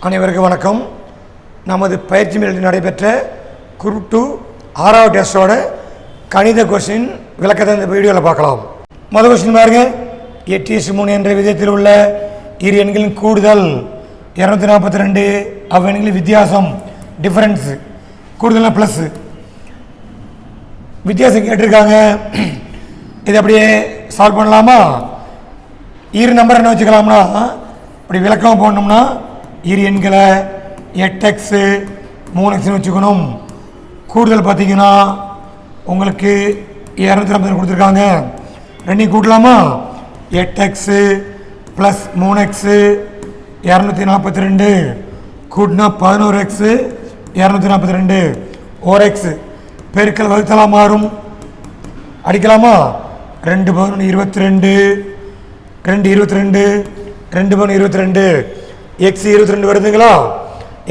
அனைவருக்கும் வணக்கம். நமது பயிற்சி மையத்தில் நடைபெற்ற குரூப் 2 6வது டெஸ்டோட கணித கொஸ்டின் விளக்கத்தை இந்த வீடியோவில் பார்க்கலாம். முதல் கொஸ்டின் பாருங்க. 8:3 என்ற விதத்தில் உள்ள இரு எண்களின் கூடுதல் 242, அவ்வெண்களின் வித்தியாசம் டிஃபரன்ஸ், கூடுதல் ப்ளஸ் வித்தியாசம் கேட்டிருக்காங்க. இதை அப்படியே சால்வ் பண்ணலாமா? இரு நம்பர் என்ன வச்சுக்கலாம்னா, அப்படி விளக்கம் போடணும்னா இரு எண்களை 8x 3x வச்சுக்கணும். கூடுதல் பார்த்தீங்கன்னா உங்களுக்கு 250 கொடுத்துருக்காங்க. ரெண்டையும் கூட்டலாமா? 8x + 3x 242 கூட்டினா 11x 242 1x பெருக்கல் வகுத்தலாம் மாறும். அடிக்கலாமா? 2 × 22 2 22 2 × 22 x 22 வருதுங்களா?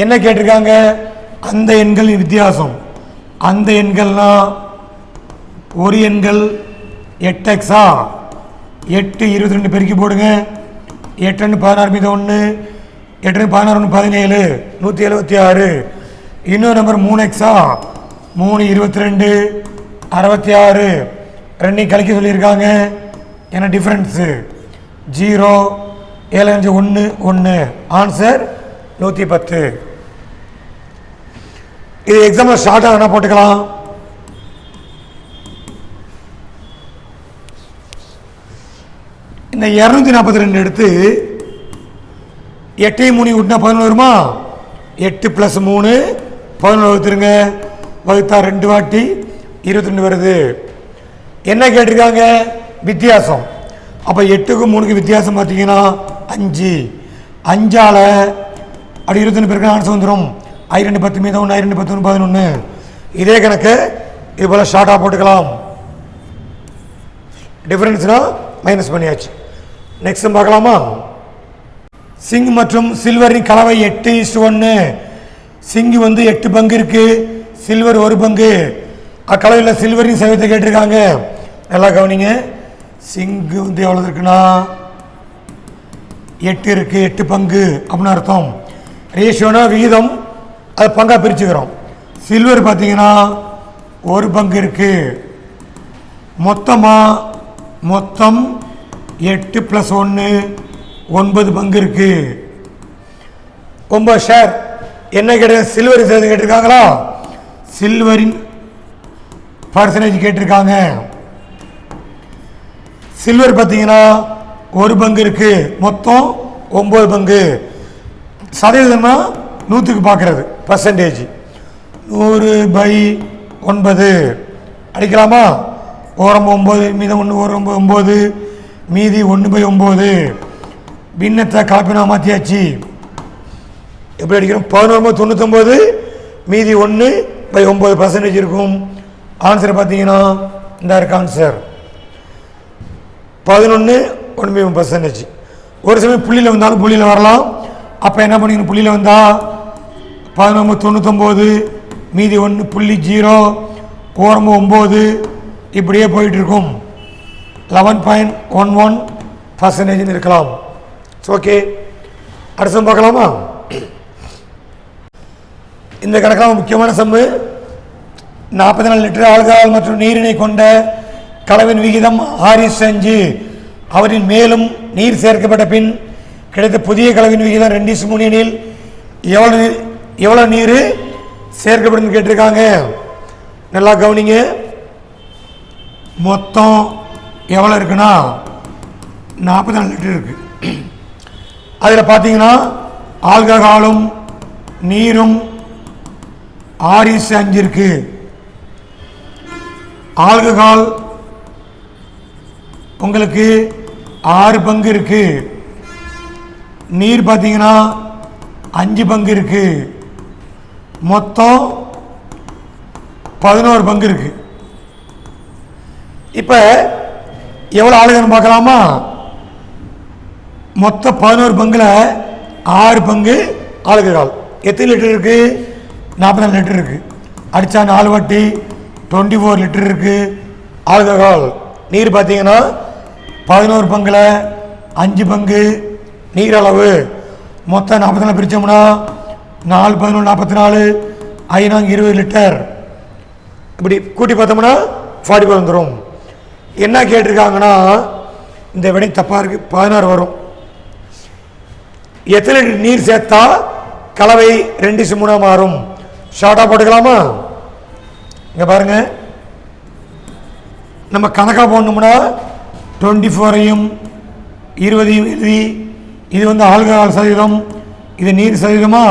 என்ன கேட்டிருக்காங்க? அந்த எண்களின் வித்தியாசம். அந்த எண்கள்னா ஒரு எண்கள் 8x 8 22 பெருக்கி போடுங்க. 8 16 மீது 1 8 16 17 176. இன்னொரு நம்பர் 3x 3 22 66 ரெண்டையும் கழிக்க சொல்லியிருக்காங்க. ஏன்னா டிஃப்ரென்ஸு 0 7 5 1 1 ஆன்சர் 110. இது எக்ஸாம்பிள் ஷார்ட்டாக வேணால் போட்டுக்கலாம். இந்த 242 எடுத்து 8 3 விட்டுனா 11 வருமா? 8 + 3 11 வகுத்துருங்க. வகுத்தா 2 வாட்டி 22 வருது. என்ன கேட்டிருக்காங்க? வித்தியாசம். அப்போ 8க்கும் 3க்கும் வித்தியாசம் பார்த்தீங்கன்னா 5. 5ஆல் அப்படி 21 பேருக்கு ஆன்சர் வந்துடும். 2 10 மீது 1 2 10 11. இதே கணக்கு இது போல் ஷார்ட்டாக போட்டுக்கலாம். டிஃபரன்ஸ்னா மைனஸ் பண்ணியாச்சு. நெக்ஸ்ட் பார்க்கலாமா? சிங் மற்றும் சில்வரின் கலவை 8:1. சிங்கு 8 பங்கு இருக்கு, சில்வர் 1 பங்கு. அக்கலவையில் சில்வரின் சதவீதத்தை கேட்டிருக்காங்க. நல்லா கவனிங்க. சிங்கு எவ்வளோ இருக்குன்னா 8 இருக்கு, 8 பங்கு அப்படின்னு அர்த்தம். ரேஷியோனா விகிதம், அது பங்காக பிரிச்சுக்கிறோம். சில்வர் பார்த்தீங்கன்னா 1 பங்கு இருக்கு. மொத்தம் 8 + 1 9 பங்கு இருக்கு. 9 ஷேர். என்ன கேட்ட? சில்வரின் சேர்த்து கேட்டிருக்காங்களா? சில்வரின் பர்சன்டேஜ் கேட்டிருக்காங்க. சில்வர் பார்த்தீங்கன்னா 1 பங்கு இருக்கு, மொத்தம் 9 பங்கு. சதவீதம்னா 100க்கு பார்க்கறது, பர்சன்டேஜ். 100/9 அடிக்கலாமா? ஓரம் 9 மீதம் 1 ஓரம் 9 மீதி 1/9. பின்னத்தை கலப்பினா மாற்றியாச்சு. எப்படி அடிக்கிறோம்? 11 99 மீதி 1/9 பர்சன்டேஜ் இருக்கும். ஆன்சர் பார்த்தீங்கன்னா இந்த இருக்கு ஆன்சர் 11 1/3%. ஒரு சமயம் புள்ளியில் வந்தாலும் புள்ளியில் வரலாம். அப்போ என்ன பண்ணிக்கணும்? புள்ளியில் வந்தால் 11 99 மீதி 1.0 ஓரம் 9 இப்படியே போயிட்டுருக்கும். 11.11% இருக்கலாம். ஓகே, அடுத்த சம் பார்க்கலாமா? இந்த கணக்கில் முக்கியமான சம்மு 44 லிட்டர் ஆல்கஹால் மற்றும் நீரினை கொண்ட கலவின் விகிதம் 6:5. அவரின் மேலும் நீர் சேர்க்கப்பட்ட பின் கிடைத்த புதிய கலவின் விகிதம் 2:3 எனில் எவ்வளோ நீர் சேர்க்கப்படும் கேட்டிருக்காங்க. நல்லா கவனிங்க. மொத்தம் எவ்வளோ இருக்குன்னா 44 லிட்டர் இருக்கு. அதில் பார்த்தீங்கன்னா ஆல்கஹாலும் நீரும் 6:5 இருக்கு. ஆல்கஹால் உங்களுக்கு 6 பங்கு இருக்கு. நீர் பார்த்தீங்கன்னா 5 பங்கு இருக்கு. மொத்தம் 11 பங்கு இருக்கு. இப்போ எவ்வளோ ஆல்கஹால் பார்க்கலாமா? மொத்தம் 11 பங்குல 6 பங்கு ஆல்கஹால். எத்தனை லிட்டர் இருக்கு? 44 லிட்டர் இருக்கு. அடித்தா 4 வாட்டி 24 லிட்டர் இருக்கு ஆல்கஹால். நீர் பார்த்தீங்கன்னா 11 பங்குல 5 பங்கு நீர் அளவு மொத்தம் 44 பிரித்தோம்னா 4 11 44, 5 20 லிட்டர். இப்படி கூட்டி பார்த்தோம்னா 44 வந்துடும். என்ன கேட்டிருக்காங்கன்னா இந்த விடை தப்பாக இருக்குது, 16 வரும். எத்தனை லிட்டர் நீர் சேர்த்தா கலவை 2:3 மாறும்? ஷார்ட்டாக போட்டுக்கலாமா? இங்கே பாருங்க, நம்ம கணக்காக போடணும்னா 24ஐயும் 20ஐயும் எழுதி, இது வந்து ஆல்கஹால் சதவீதம், இது நீர் சதவீதமா,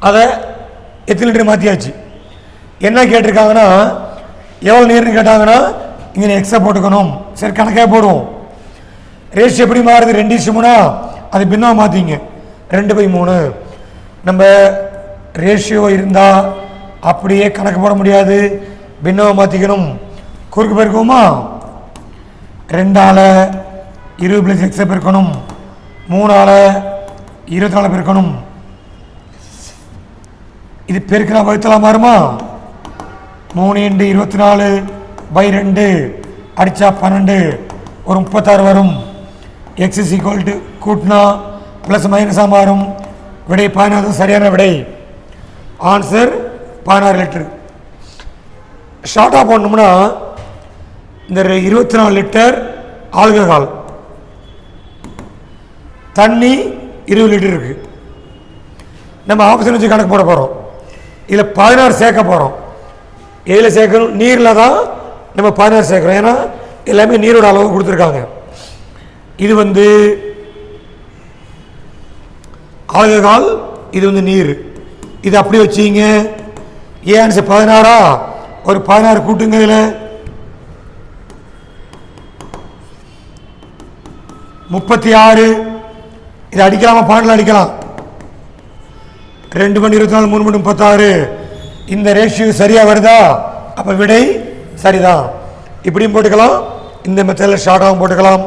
அதை எத்தனை லிட்டர் மாற்றியாச்சு. என்ன கேட்டிருக்காங்கன்னா எவ்வளோ நீர்னு கேட்டாங்கன்னா இங்கே எக்ஸ்ட்ரா போட்டுக்கணும். சரி, கணக்காக போடுவோம். ரேஷியோ எப்படி மாறுது? 2:3, அது பின்னமாக மாற்றிங்க 2/3. நம்ம ரேஷியோ இருந்தால் அப்படியே கணக்கு போட முடியாது, பின்னமாக மாற்றிக்கணும். குறுக்கு பெருக்குவோமா? 2ஆல் 20 + x பெருக்கணும், 3ஆல் 24 பெருக்கணும். இது பெருக்கலாம் வகுத்தலாம் மாறுமா? 3 × 24/2 அடித்தா 12, ஒரு 36 வரும். x = கூட்டினா ப்ளஸ் மைனஸாக மாறும். விடை 16 சரியான விடை. Answer 16 litre. ஷார்ட்டாக போடணும்னா இந்த 24 லிட்டர் ஆல்கஹால், தண்ணி 20 லிட்டர் இருக்குது. நம்ம ஆப்ஷன் வச்சு கணக்கு போட போகிறோம். இதில் 16 சேர்க்க போகிறோம். எதில் சேர்க்கணும்? நீரில் தான் நம்ம 16 சேர்க்குறோம். ஏன்னா எல்லாமே நீரோட அளவு கொடுத்துருக்காங்க. இது வந்து ஆல்கஹால், இது வந்து நீர். இது அப்படி வச்சிங்க. ஏன் ஆன்சர் 16? ஒரு 16 கூட்டுங்க. இதில் 36. இது அடிக்கலாமா? 12 அடிக்கலாம். 2 × 24, 3 × 36. இந்த ரேஷியோ சரியாக வருதா? அப்போ விடை சரிதான். இப்படியும் போட்டுக்கலாம், இந்த மெத்தடில் ஷார்ட்டாகவும் போட்டுக்கலாம்.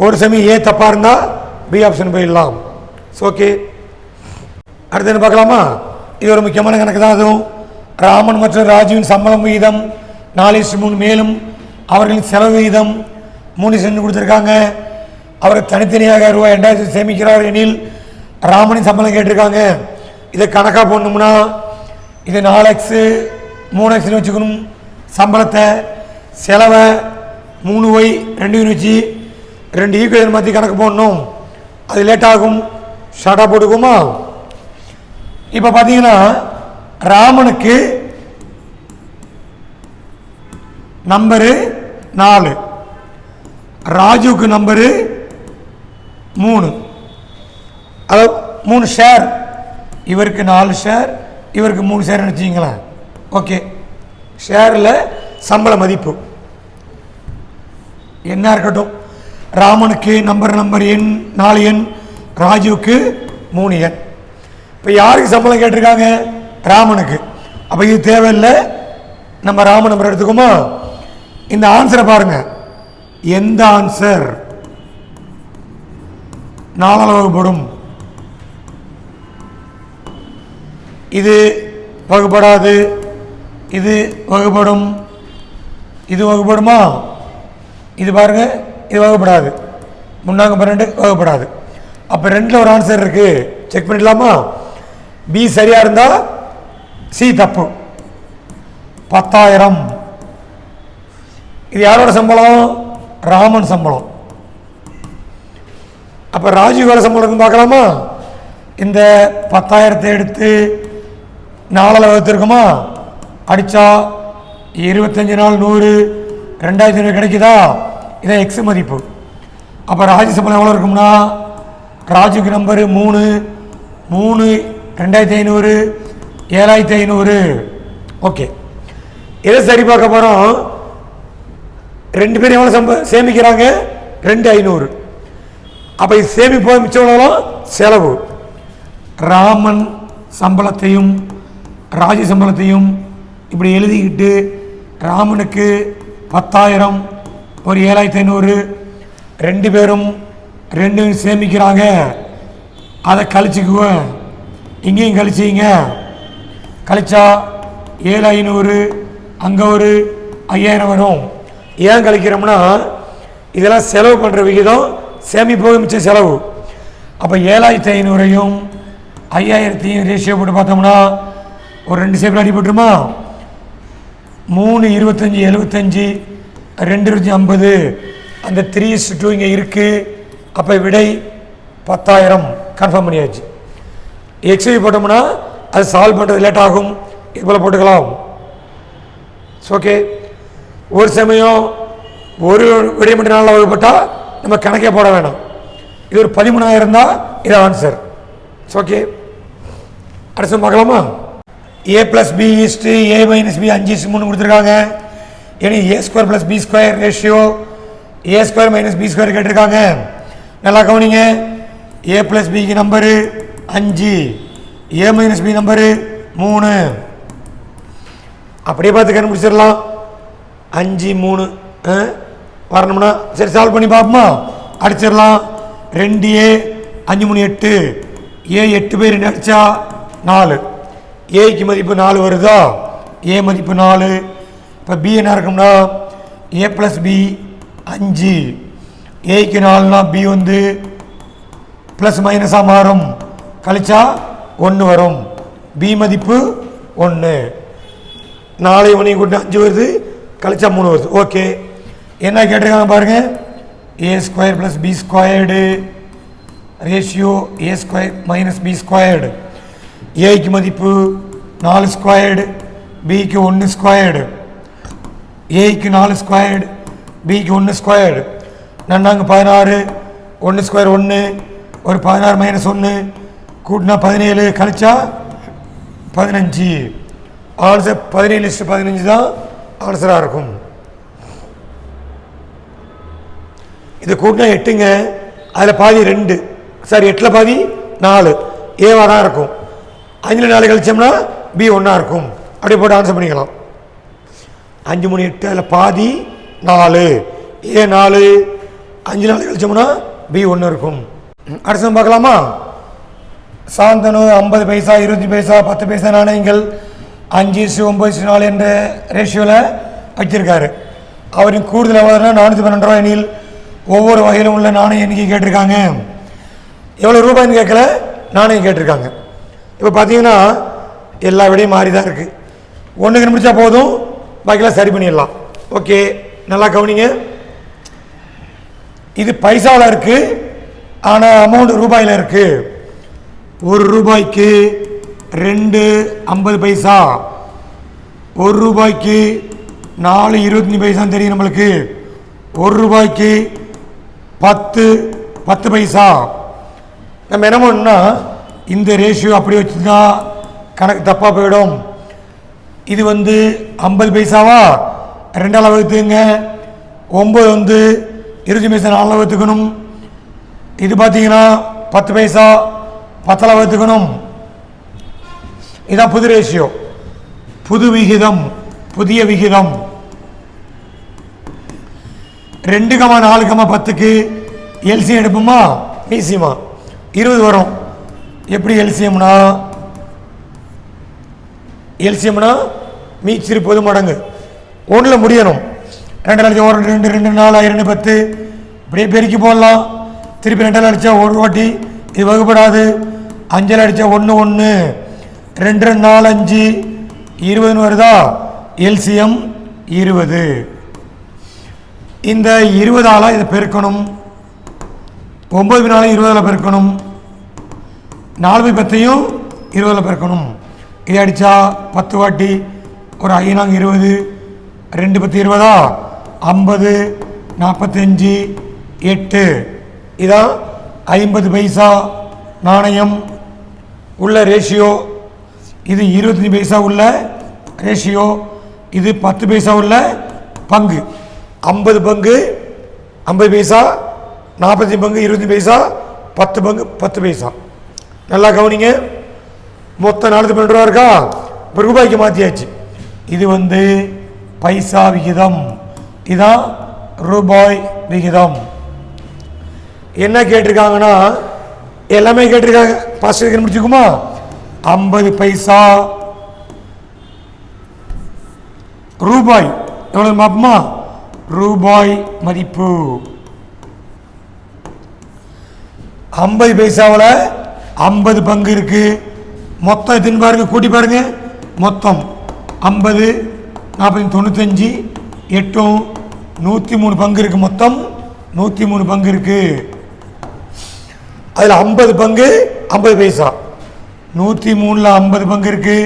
ஒரு சமயம் ஏ தப்பாக இருந்தால் பி ஆப்ஷன் போயிடலாம். ஓகே, அடுத்து என்ன பார்க்கலாமா? இது ஒரு முக்கியமான கணக்கு தான். அதுவும் ராமன் மற்றும் ராஜுவின் சம்பளம் விகிதம் 4:3, மேலும் அவர்களின் செலவு விகிதம் 3:2 கொடுத்துருக்காங்க. அவர் தனித்தனியாக ரூபாய் 2000 சேமிக்கிறார் எனில் ராமனின் சம்பளம் கேட்டிருக்காங்க. இதை கணக்காக போடணும்னா இது 4x 3xன்னு வச்சுக்கணும். சம்பளத்தை, செலவை 3y 2 வச்சு 2 ஈக்குவேஷன் மாற்றி கணக்கு போடணும். அது லேட் ஆகும். ஷார்ட்டாக போட்டுக்குமா? இப்போ பார்த்தீங்கன்னா ராமனுக்கு நம்பரு 4, ராஜுவுக்கு நம்பரு 3. அதாவது 3 ஷேர். இவருக்கு 4 ஷேர், இவருக்கு 3 ஷேர்னு வச்சுங்களேன். ஓகே, ஷேரில் சம்பள மதிப்பு என்ன இருக்கட்டும்? ராமனுக்கு நம்பர் எண் 4 எண், ராஜுவுக்கு 3 எண். இப்போ யாருக்கு சம்பளம் கேட்டிருக்காங்க? ராமனுக்கு. அப்போ இது தேவையில்லை, நம்ம ராம நம்பர் எடுத்துக்கோமா? இந்த ஆன்சரை பாருங்க. எந்த ஆன்சர் 4ஆல் வகுப்படும்? இது வகுப்படாது, இது வகுப்படும், இது வகுப்படுமா? இது பாருங்க, இது வகுப்படாது. 3×12 வகுப்படாது. அப்போ 2ல் ஒரு ஆன்சர் இருக்கு, செக் பண்ணிடலாமா? பி சரியா இருந்தா சி தப்பு. 10,000. இது யாரோட சம்பளம்? ராமன் சம்பளம். அப்போ ராஜீவ் வேலை சம்பளம் பார்க்கலாமா? இந்த 10,000 எடுத்து 4ஆல் வகுத்திருக்குமா? அடித்தா 25 நாள் 100, 2500 கிடைக்குதா? இதான் எக்ஸ் மதிப்பு. அப்போ ராஜு சம்பளம் எவ்வளோ இருக்கும்னா, ராஜுக்கு நம்பரு 3, 2500, 7500. ஓகே, எதை சரி பார்க்க போகிறோம்? 2 பேரும் எவ்வளோ சேமிக்கிறாங்க? 2500. அப்போ இது சேமிப்போ மிச்சம் செலவு. ராமன் சம்பளத்தையும் ராஜு சம்பளத்தையும் இப்படி எழுதிக்கிட்டு, ராமனுக்கு 10,000, ஒரு 7500, 2 பேரும் 2 சேமிக்கிறாங்க. அதை கழிச்சுக்குவேன், இங்கேயும் கழிச்சிங்க. கழிச்சா 7,500, அங்கே ஒரு 5,000 வரும். ஏன் கழிக்கிறோம்னா இதெல்லாம் செலவு பண்ணுற விகிதம், சேமிப்போக மிச்ச செலவு. அப்போ 7500ஐயும் 5000ஐயும் ரேஷியோ போட்டு பார்த்தோம்னா ஒரு 2 சேப்பில் அடிபட்டுருமா? 3 25 75 2 25 50 அந்த 3:2 இங்கே இருக்குது. அப்போ விடை 10,000 கன்ஃபார்ம் பண்ணியாச்சு. எக்ஸ்ஐ போட்டோம்னா அது சால்வ் பண்ணுறது லேட் ஆகும், இது போல் போட்டுக்கலாம். ஓகே. ஒரு சமயம் ஒரு விடை மட்டும் நாளில் வகுப்பட்டால் நம்ம கணக்கே போட வேணாம். இது ஒரு 13,000 தான் இது ஆன்சர். ஓகே. அடுத்து பார்க்கலாமா? a + b = a - b 5:3 கொடுத்துருக்காங்க. இனி a² + b² ratio a² - b² கேட்டிருக்காங்க. நல்லா கவனிங்க. a + b number 5, a - b number 3. அப்படியே பார்த்து கண்டுபிடிச்சிடலாம். 5 3 வரணும்னா சரி சால்வ் பண்ணி பார்ப்போமா? அடிச்சிடலாம். 2a 5 3 8 a 8 பை 2 அடித்தா 4. ஏக்கு மதிப்பு 4 வருதா? ஏ மதிப்பு 4. இப்போ பி என்ன இருக்கும்னா a + b 5, ஏக்கு 4னா பி வந்து ப்ளஸ் மைனஸாக மாறும், கழிச்சா 1 வரும். பி மதிப்பு 1. 4 1 கூட்டினா 5 வருது, கழிச்சா 3 வருது. ஓகே. என்ன கேட்டிருக்காங்க பாருங்கள். a² + b² ratio a² - b². ஏக்கு மதிப்பு 4², பிக்கு 1². ஏக்கு 4², பிக்கு 1². நன்னாங்க 16, 1² 1, ஒரு 16 - 1 கூட்டினா 17, கழிச்சா 15. ஆன்சர் 17:15 தான் ஆன்சராக இருக்கும். இது கூட்டினா 8ங்க. அதில் பாதி 2, சாரி 8ல் பாதி 4 ஏவாக தான் இருக்கும். 5ல் 4 கழிச்சோம்னா பி 1 இருக்கும். அப்படியே போட்டு ஆன்சர் பண்ணிக்கலாம். 5 3 8 அதில் பாதி 4, ஏ 4, 5 4 கழிச்சோம்னா பி 1 இருக்கும். அடுத்த பார்க்கலாமா? சாந்தனு 50 பைசா 20 பைசா 10 பைசா நாணயங்கள் 5:9:4 என்ற ரேஷியோவில் வச்சிருக்காரு. அவரின் கூடுதல் எவ்வளோனா 412 ரூபாய் எண்ணில் ஒவ்வொரு வகையிலும் உள்ள நாணய எண்ணிக்கை கேட்டிருக்காங்க. எவ்வளோ ரூபாய்ன்னு கேட்கல, நாணயம் கேட்டிருக்காங்க. இப்போ பார்த்தீங்கன்னா எல்லா விடையும் மாறி தான் இருக்குது. 1 கண்டுபிடிச்சா போதும், பாக்கிலாம் சரி பண்ணிடலாம். ஓகே. நல்லா கவனிங்க. இது பைசாவில் இருக்குது, ஆனால் அமௌண்ட் ரூபாயில் இருக்குது. 1 ரூபாய்க்கு 2 50 பைசா, 1 ரூபாய்க்கு 4 25 பைசான்னு தெரியும் நம்மளுக்கு. 1 ரூபாய்க்கு 10 பைசா. நம்ம என்ன பண்ணோம்னா இந்த ரேஷியோ அப்படி வச்சுருந்தா கணக்கு தப்பாக போயிடும். இது வந்து 50 பைசாவா 2ஆல் வகுத்துங்க. 9 வந்து 20 பைசா 4ஆல் வகுத்துக்கணும். இது பார்த்தீங்கன்னா 10 பைசா 10ஆல் வகுத்துக்கணும். இதான் புது ரேஷியோ, புது விகிதம், புதிய விகிதம். 2,4,10க்கு எல்சியம் எடுப்போமா பிசியமா 20 வரும். எப்படி எல்சியம்னா மீச்சிரு பொது மடங்கு 1ல் முடியணும். 2 1 2 2 4 2 10 இப்படியே பெருக்கி போடலாம். திருப்பி 2ஆல் அடித்தா 1 வாட்டி இது வகுப்படாது. 5ஆல் அடித்தா 1 1 2 4 5 20 வருதா? எல்சியம் 20. இந்த 20ஆல் இதை பெருக்கணும். 9 4 20ஆல் பெருக்கணும். 4 10ஐயும் 20ஆல் பெருக்கணும். இதை அடித்தா 10 வாட்டி ஒரு 5 20 2 10 20 50 45 8. இதான் 50 பைசா நாணயம் உள்ள ரேஷியோ. இது 25 பைசா உள்ள ரேஷியோ. இது 10 பைசா உள்ள பங்கு. 50 பங்கு 50 பைசா, 45 பங்கு 25 பைசா, 10 பங்கு 10 பைசா. நல்லா கவனிங்க. மொத்தம் 412 ரூபா இருக்கா? இப்போ ரூபாய்க்கு மாற்றியாச்சு. இது வந்து பைசா விகிதம், இதுதான் ரூபாய் விகிதம். என்ன கேட்டிருக்காங்கன்னா எல்லாமே கேட்டிருக்காங்க. ஃபர்ஸ்ட் முடிச்சுக்குமா? 50 பைசா ரூபாய் எவ்வளவு பார்ப்போமா? ரூபாய் மதிப்பு 50 பைசாவில் 50 பங்கு இருக்கு. மொத்தம் எத்தனை பாருங்க, கூட்டி பாருங்க. மொத்தம் 50 40 95 8 103 பங்கு இருக்கு. மொத்தம் 103 பங்கு இருக்கு. அதில் 50 பங்கு 50 பைசா. 103ல் 50 பங்கு இருக்கு.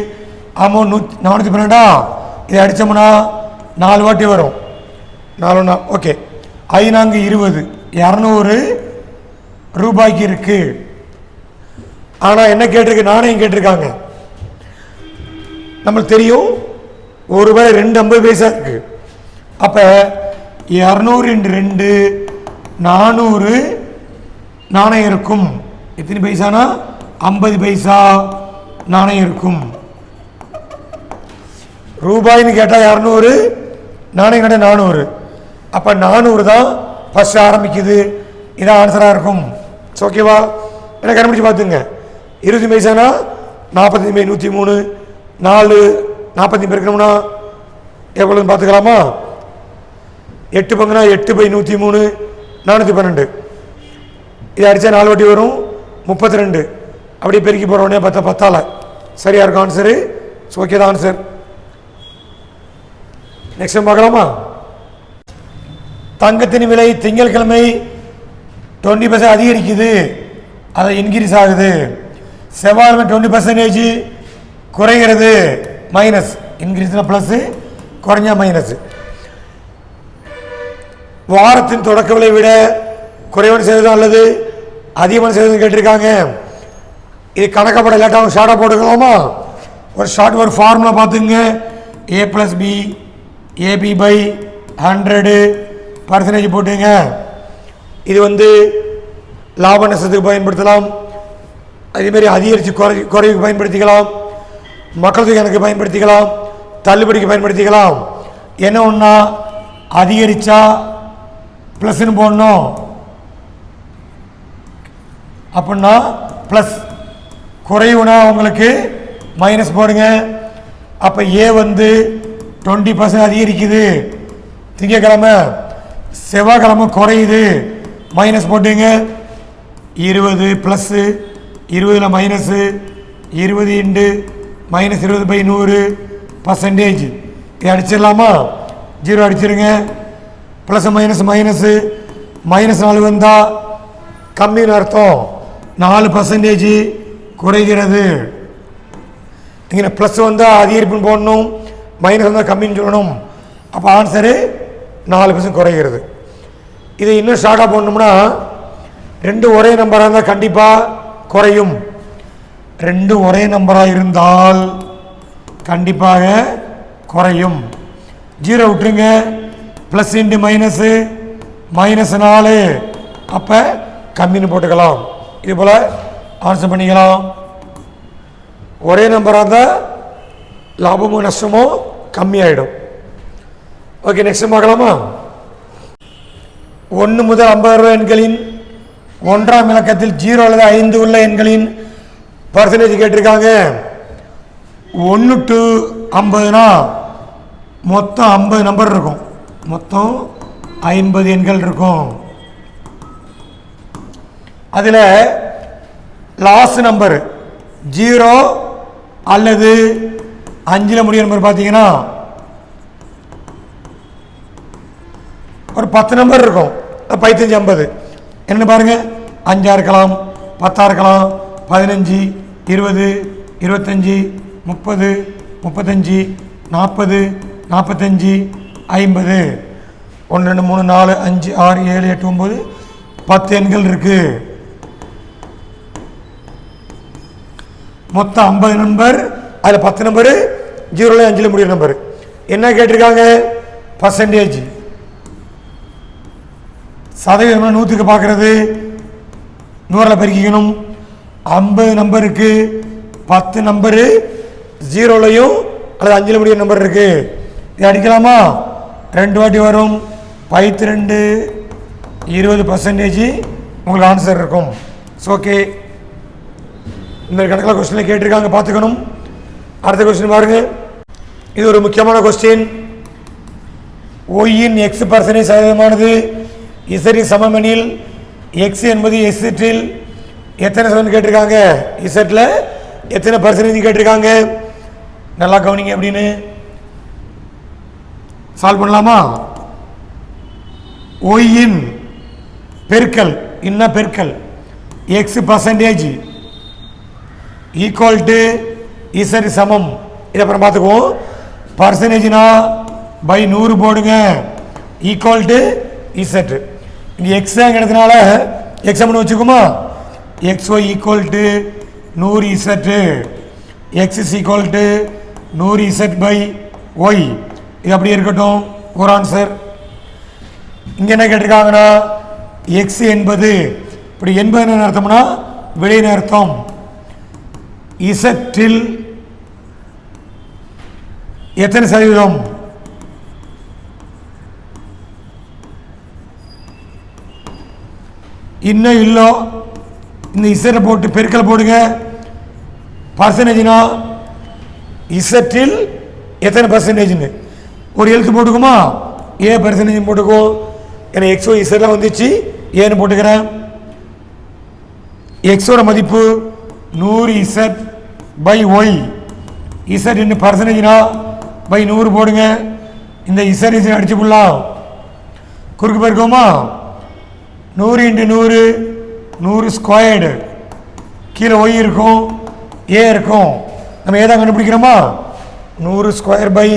ஆமாம் 412. இதை அடித்தோம்னா 4 வாட்டி வரும். 4 ஓகே. 5 20 200 ரூபாய்க்கு இருக்கு. ஆனால் என்ன கேட்டிருக்கு, நாணயம் கேட்டிருக்காங்க. நம்மளுக்கு தெரியும் ஒரு ரூபாய் 2 50 பைசா இருக்கு. அப்போ 200 × 2 400 நாணயம் இருக்கும். எத்தனை பைசானா 50 பைசா நாணயம் இருக்கும். ரூபாய்னு கேட்டால் 200, நாணயம் கேட்டால் 400. அப்போ 400 தான் ஃபர்ஸ்ட் ஆரம்பிக்குது. இதான் ஆன்சராக இருக்கும். ஓகேவா? என்ன கண்டுபிடிச்சு பார்த்துங்க. 20 பைசானா 45 பை 103 4 40 பெருக்கணும்னா எவ்வளோன்னு பார்த்துக்கலாமா? 8 பங்குனா 8 பை 103 412. இதை அடித்தா 4 வாட்டி வரும் 32. அப்படியே பெருக்கி போகிற உடனே பார்த்தா 10ஆல் சரியாக இருக்கும் ஆன்சரு. ஓகே தான் ஆன்சர். நெக்ஸ்ட் பார்க்கலாமா? தங்கத்தின் விலை திங்கட்கிழமை 20% அதிகரிக்குது, அதை இன்க்ரீஸ் ஆகுது. செவ்வாய்க்கிழமை 20% குறைகிறது, மைனஸ். இன்க்ரீஸ்னா ப்ளஸ், குறைஞ்சா மைனஸ். வாரத்தின் தொடக்க விலை விட குறைவான செய்வதும் அல்லது அதிகமான செய்வதும் கேட்டிருக்காங்க. இது கணக்கப்பட இல்லாட்டாலும் ஷார்ட்டாக போட்டுக்கலாமா? ஒரு ஷார்ட் ஒரு ஃபார்முலா பார்த்துங்க. A + B AB by 100% போட்டுங்க. இது லாப நஷ்டத்துக்கு பயன்படுத்தலாம். அதேமாரி அதிகரித்து குறைவுக்கு பயன்படுத்திக்கலாம். மக்கள் தொகை கணக்கு பயன்படுத்திக்கலாம். தள்ளுபடிக்கு பயன்படுத்திக்கலாம். என்ன ஒன்றா அதிகரித்தா ப்ளஸ்ன்னு போடணும். அப்படின்னா ப்ளஸ், குறைவுனா உங்களுக்கு மைனஸ் போடுங்க. அப்போ ஏ 20% அதிகரிக்குது திங்கக்கிழமை, செவ்வாய்க்கிழமை குறையுது, மைனஸ் போட்டுங்க. 20 ப்ளஸ் 20ல் மைனஸு 20 × -20/100%. இதை அடிச்சிடலாமா? 0 அடிச்சிருங்க. ப்ளஸ் மைனஸ் மைனஸு -4 வந்தால் கம்மின்னு அர்த்தம். 4% குறைகிறது. இங்கே ப்ளஸ் வந்தால் அதிகரிப்புன்னு போடணும், மைனஸ் வந்தால் கம்மின்னு சொல்லணும். அப்போ ஆன்சரு 4% குறைகிறது. இதை இன்னும் ஷார்ட்டாக போடணும்னா 2 ஒரே நம்பராக இருந்தால் கண்டிப்பாக குறையும். 2 ஒரே நம்பராக இருந்தால் கண்டிப்பாக குறையும். 0 விட்டுருங்க. ப்ளஸ் × மைனஸு -4, அப்போ கம்மின்னு போட்டுக்கலாம். இது போல் ஆன்சர் பண்ணிக்கலாம். ஒரே நம்பராக இருந்தால் லாபமோ நஷ்டமோ கம்மியாயிடும். ஓகே, நெக்ஸ்ட் பார்க்கலாமா? 1 முதல் 50 ரூபாய் எண்களின் 1ஆம் இலக்கத்தில் 0 அல்லது 5 உள்ள எண்களின் பர்சன்டேஜ் கேட்டிருக்காங்க. 1 to 50னா மொத்தம் 50 நம்பர் இருக்கும். மொத்தம் 50 எண்கள் இருக்கும். அதில் லாஸ்ட் நம்பர் 0 அல்லது 5ல் முடிய நம்பர் பார்த்தீங்கன்னா ஒரு 10 நம்பர் இருக்கும். 15 50 என்ன பாருங்க, 5 இருக்கலாம், 10 இருக்கலாம், 15 20 25 30 35 40 45 50 1 2 3 4 5 6 7 8 9 10 எண்கள் இருக்கு. மொத்தம் 50 நம்பர். அதில் 10 நம்பரு 0ல் 5ல் முடிகிற நம்பர். என்ன கேட்டிருக்காங்க? பர்சன்டேஜ். சதவீதம் 100க்கு பார்க்கறது 100ல் பெருக்கிக்கணும். 50 நம்பருக்கு 10 நம்பரு 0லையும் அல்லது 5ல் முடிகிற நம்பர் இருக்கு. இது அடிக்கலாமா? 2 வாட்டி வரும். 2 20% உங்களுக்கு ஆன்சர் இருக்கும். ஓகே, இந்த கணக்கில் கொஸ்டின் கேட்டிருக்காங்க, பார்த்துக்கணும். அடுத்த கொஸ்டின் பாருங்க. இது ஒரு முக்கியமான கொஸ்டின். ஒய்யின் X% சதவீதமானது Z சமமெனில் X என்பது Z எத்தனை சதவீதம் கேட்டிருக்காங்க, இசட்டில் எத்தனை பர்சன்டேஜ் கேட்டிருக்காங்க. நல்லா கவனிங்க. அப்படின்னு சால்வ் பண்ணலாமா? ஒயின் பெருக்கல் என்ன பெருக்கல் X percentage equal to Z சமம். இதை அப்புறம் பார்த்துக்குவோம். பர்சன்டேஜ்னா பை 100 போடுங்க ஈக்குவல் டு இசட். இங்கே எக்ஸ் இடத்துனால எக்ஸ் பண்ணி வச்சுக்குமா. X Y equal to 100 Z. X is equal to 100 Z by Y. இது அப்படியே இருக்கட்டும். ஒரு ஆன்சர். இங்கே என்ன கேட்டிருக்காங்கன்னா எக்ஸ் என்பது இப்படி என்பது அர்த்தம்னா விடையின் அர்த்தம். இசட்டில் எத்தனை சதவீதம், இன்னும் இல்லோ இந்த இசட்டை போட்டு பெருக்கல் போடுங்க. பர்சன்டேஜ்னா இசட்டில் எத்தனை பர்சன்டேஜ்னு ஒரு எழுத்து போட்டுக்குமா. ஏ பர்சன்டேஜ் போட்டுக்கோ. ஏன்னா எக்ஸோ இசட்லாம் வந்துச்சு, ஏன்னு போட்டுக்கிறேன். எக்ஸோட மதிப்பு 100 இசட் பை ஒய். இசட் இன்னும் பர்சன்டேஜ்னா பை 100 போடுங்க. இந்த இசட் இசட் அடிச்சு போடலாம். குறுக்கு போயிருக்கோமா. 100 × 100 100 ஸ்கொயர்டு. கீழே ஒய் இருக்கும், ஏ இருக்கும். நம்ம ஏதான் கண்டுபிடிக்கிறோமா 100 ஸ்கொயர் பை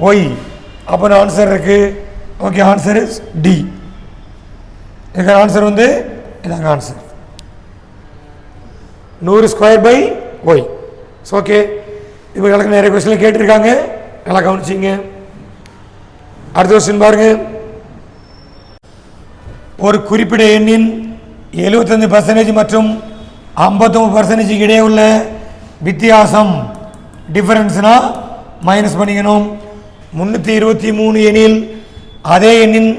ஒய். அப்போ ஆன்சர் இருக்கு. Okay, answer is D. இதுக்கு ஆன்சர் வந்து இதாங்க answer 100 square by y. Okay, இப்போ எனக்கு நிறைய கொஸ்டின் கேட்டிருக்காங்க, நல்லா கவனிச்சிங்க. அடுத்த கொஸ்டின் பாருங்க. ஒரு குறிப்பிட்ட எண்ணின் 75% மற்றும் 59% இடையே உள்ள வித்தியாசம் டிஃபரன்ஸ்னா மைனஸ் பண்ணிக்கணும். 323 எண்ணில் அதே எண்ணின்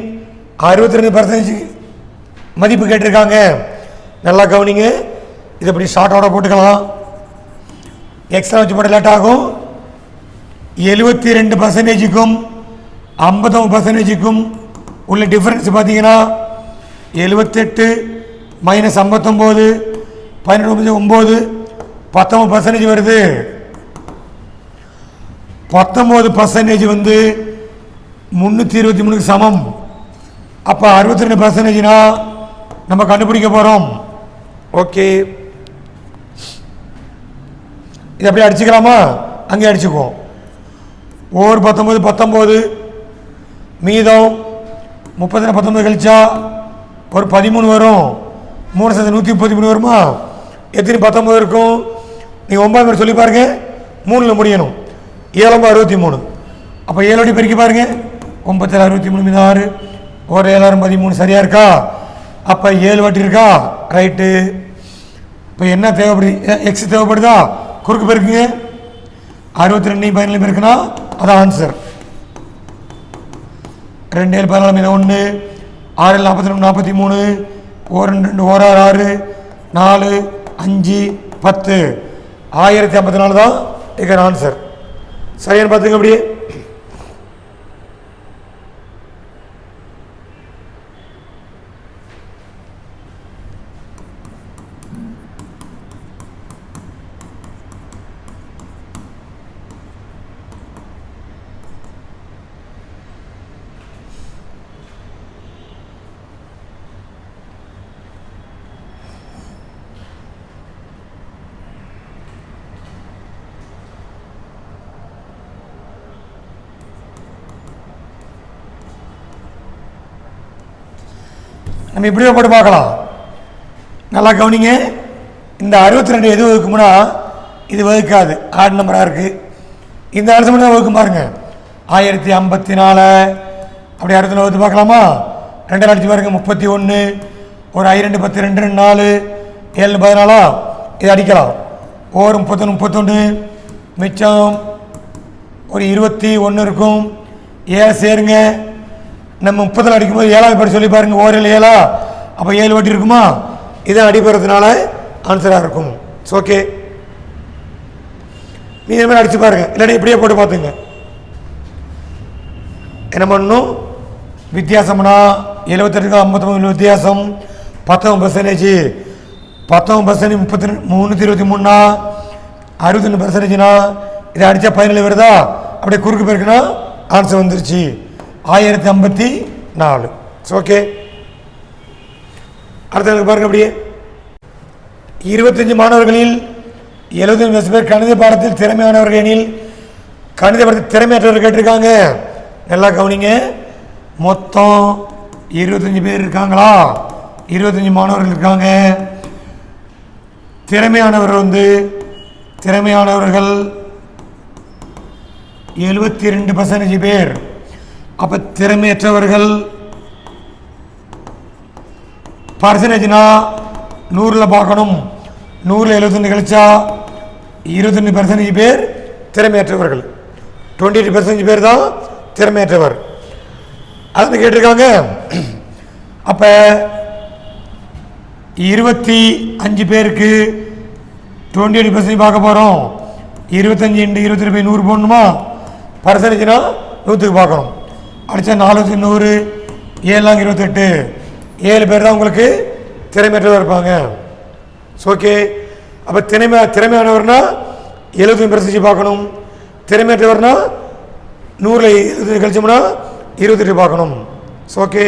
62% மதிப்பு கேட்டிருக்காங்க. நல்லா கவனிங்க. இதை இப்படி ஷார்ட்டோட போட்டுக்கலாம். எக்ஸ்ட்ரா வச்சு போட லேட் ஆகும். 72%க்கும் 59%க்கும் உள்ள டிஃபரன்ஸ் பார்த்தீங்கன்னா 78 மைனஸ் 59 19 9 19% வருது. 19% வந்து 323க்கு சமம். அப்போ 62%னா நம்ம கண்டுபிடிக்க போகிறோம். ஓகே, இது அப்படியே அடிச்சுக்கலாமா. அங்கே அடிச்சுக்குவோம். ஓர் 19 19 மீதம் 30 19 கழிச்சா ஒரு 13 வரும். 3 சேர்த்து 133 வருமா. எத்தனை 19 இருக்கும். நீங்கள் 9 பேர் சொல்லி பாருங்க. 3ல் முடியணும். 7 63. அப்போ 7 பெருக்கி பாருங்க. 9 63 மீது 6 ஒரு 7 13 சரியா இருக்கா. அப்போ 7 வாட்டி இருக்கா. ரைட்டு. இப்போ என்ன தேவைப்படுது, எக்ஸ் தேவைப்படுதா. குறுக்கு பெருக்குங்க. 62 பதினேழு பெருக்குனா அதான் ஆன்சர். 2 7 14 மீது 1 6 42 43 1 2 1 6 4 5 10 1054 தான் இதுக்கு ஆன்சர். சரியான பார்த்துங்க. அப்படியே நம்ம இப்படியே போட்டு பார்க்கலாம். நல்லா கவனிங்க. இந்த 62 எது வகுக்கும்னா இது வகுக்காது, ஆட் நம்பராக இருக்குது. இந்த ஆன்சர் மட்டும் தான் வகுக்கும் பாருங்க. 1054 அப்படி 64 வகுத்து பார்க்கலாமா. 2 அடிச்சு பாருங்க. 31 ஒரு 2 10 2 4 7 14 இது அடிக்கலாம். ஒரு 31 31 மிச்சம் ஒரு 21 இருக்கும். 7 சேருங்க. நம்ம 30 அடிக்கும்போது 7 படி சொல்லி பாருங்க. ஓரில் 7 அப்போ 7 வட்டி இருக்குமா. இதை அடிப்படுறதுனால ஆன்சராக இருக்கும். ஓகே, நீ இது மாதிரி அடிச்சு பாருங்க. இல்லாட்டி இப்படியே போட்டு பார்த்துங்க. என்ன பண்ணணும், வித்தியாசம்னா 78 59 வித்தியாசம் 19% 19% 323னா 61%னா இதை அடித்தா 17 வருதா? அப்படியே குறுக்கு பேருக்குன்னா ஆன்சர் வந்துருச்சு 1054. ஓகே, அடுத்த பாருங்க. அப்படியே 25 மாணவர்களில் 75 பேர் கணித பாடத்தில் திறமையானவர்கள் எனில் கணித பாடத்தில் திறமையற்றவர்கள் கேட்டிருக்காங்க. நல்லா கவனிங்க. மொத்தம் 25 பேர் இருக்காங்களா? 25 மாணவர்கள் இருக்காங்க. திறமையானவர்கள் 72% பேர். அப்ப திறமையற்றவர்கள் பர்சன்டேஜ்னா 100ல் பார்க்கணும். 100ல் 75 கழிச்சா 25% பேர் திறமையற்றவர்கள், 28% பேர் தான் திறமையற்றவர். அது கேட்டிருக்காங்க. அப்ப 25 பேருக்கு 28% பார்க்க போறோம். 25 × 22 100 போடணுமா? பர்சன்டேஜ்னா 100க்கு பார்க்கணும். அடிச்சா 4 100 7 28 7 பேர் தான் உங்களுக்கு திறமையற்றவர் இருப்பாங்க. ஓகே, அப்போ திறமையானவர்னா 75% பார்க்கணும். திறமையற்றவர்னா 100ல் 70 கழிச்சோம்னா 28 பார்க்கணும். ஓகே.